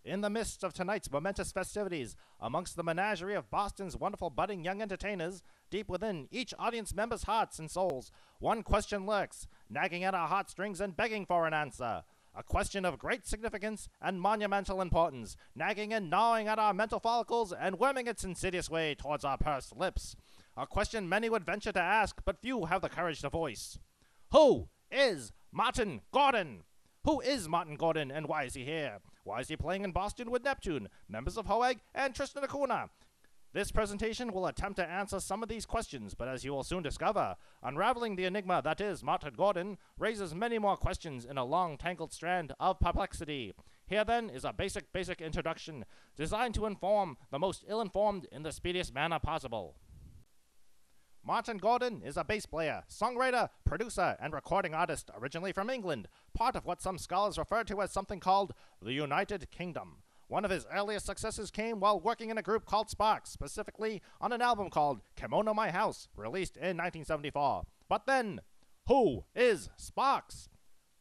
in the midst of tonight's momentous festivities, amongst the menagerie of Boston's wonderful budding young entertainers, deep within each audience member's hearts and souls, one question lurks, nagging at our heartstrings and begging for an answer. A question of great significance and monumental importance, nagging and gnawing at our mental follicles and worming its insidious way towards our pursed lips. A question many would venture to ask, but few have the courage to voice. Who is Martin Gordon? Who is Martin Gordon, and why is he here? Why is he playing in Boston with Neptune, members of Hoeg, and Tristan Acuna? This presentation will attempt to answer some of these questions, but as you will soon discover, unraveling the enigma that is Martin Gordon raises many more questions in a long, tangled strand of perplexity. Here, then, is a basic introduction designed to inform the most ill-informed in the speediest manner possible. Martin Gordon is a bass player, songwriter, producer, and recording artist originally from England, part of what some scholars refer to as something called the United Kingdom. One of his earliest successes came while working in a group called Sparks, specifically on an album called Kimono My House, released in 1974. But then, who is Sparks?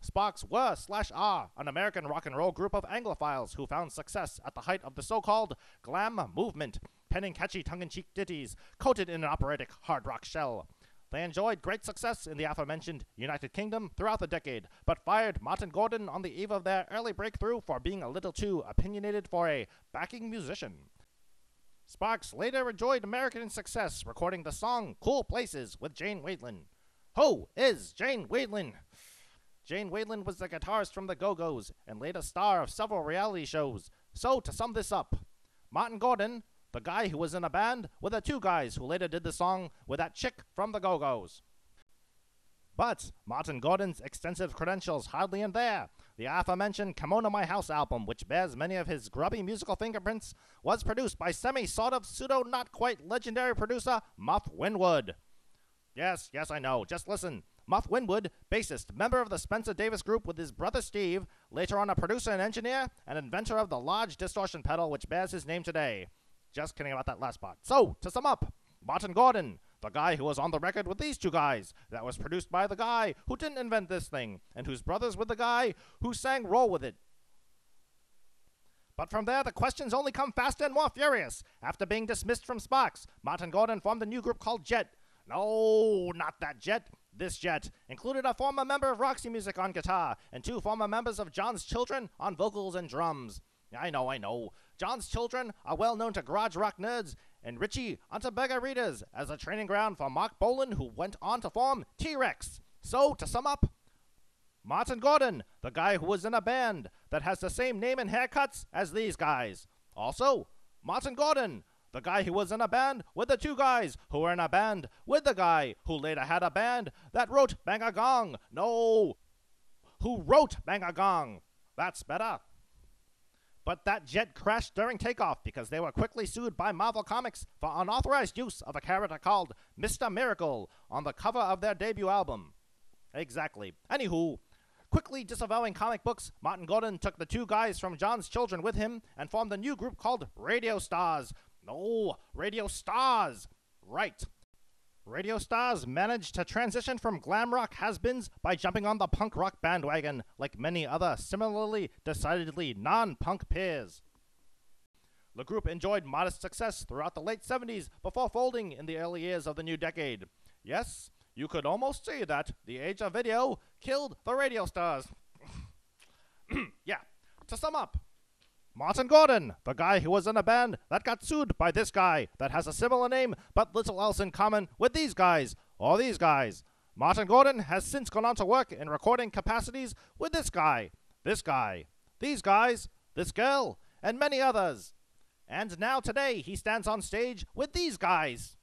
Sparks were /are an American rock and roll group of Anglophiles who found success at the height of the so-called glam movement, penning catchy tongue-in-cheek ditties coated in an operatic hard rock shell. They enjoyed great success in the aforementioned United Kingdom throughout the decade, but fired Martin Gordon on the eve of their early breakthrough for being a little too opinionated for a backing musician. Sparks later enjoyed American success, recording the song Cool Places with Jane Wiedlin. Who is Jane Wiedlin? Jane Wiedlin was the guitarist from the Go-Go's and later star of several reality shows. So, to sum this up, Martin Gordon, the guy who was in a band with the two guys who later did the song with that chick from the Go-Go's. But Martin Gordon's extensive credentials hardly end there. The aforementioned Kimono My House album, which bears many of his grubby musical fingerprints, was produced by semi-sort-of-pseudo-not-quite legendary producer Muff Winwood. Yes, I know, just listen. Muff Winwood, bassist, member of the Spencer Davis Group with his brother Steve, later on a producer and engineer, and inventor of the large distortion pedal which bears his name today. Just kidding about that last part. So, to sum up, Martin Gordon, the guy who was on the record with these two guys, that was produced by the guy who didn't invent this thing, and whose brother's with the guy who sang Roll With It. But from there, the questions only come faster and more furious. After being dismissed from Sparks, Martin Gordon formed a new group called Jet. No, not that Jet. This Jet included a former member of Roxy Music on guitar and two former members of John's Children on vocals and drums. I know. John's Children are well known to garage rock nerds and Richie Unterberger readers as a training ground for Mark Bolan, who went on to form T-Rex. So, to sum up, Martin Gordon, the guy who was in a band that has the same name and haircuts as these guys. Also, Martin Gordon, the guy who was in a band with the two guys who were in a band with the guy who later had a band that wrote Bang a Gong. No, who wrote Bang a Gong. That's better. But that jet crashed during takeoff because they were quickly sued by Marvel Comics for unauthorized use of a character called Mr. Miracle on the cover of their debut album. Exactly. Anywho, quickly disavowing comic books, Martin Gordon took the two guys from John's Children with him and formed a new group called Radio Stars. No, Radio Stars. Right. Radio Stars managed to transition from glam rock has-beens by jumping on the punk rock bandwagon like many other similarly decidedly non-punk peers. The group enjoyed modest success throughout the late 70s before folding in the early years of the new decade. Yes, you could almost say that the age of video killed the Radio Stars. Yeah, to sum up, Martin Gordon, the guy who was in a band that got sued by this guy that has a similar name but little else in common with these guys, or these guys. Martin Gordon has since gone on to work in recording capacities with this guy, these guys, this girl, and many others. And now today he stands on stage with these guys.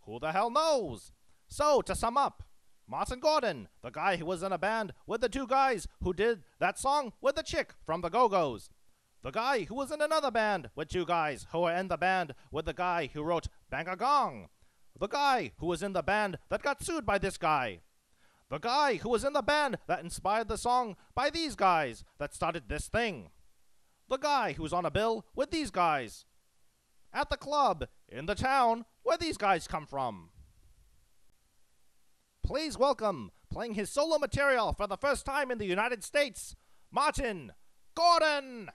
Who the hell knows? So, to sum up, Martin Gordon, the guy who was in a band with the two guys who did that song with the chick from the Go-Go's. The guy who was in another band with two guys who were in the band with the guy who wrote Bang a Gong. The guy who was in the band that got sued by this guy. The guy who was in the band that inspired the song by these guys that started this thing. The guy who's on a bill with these guys. At the club, in the town, where these guys come from. Please welcome, playing his solo material for the first time in the United States, Martin Gordon!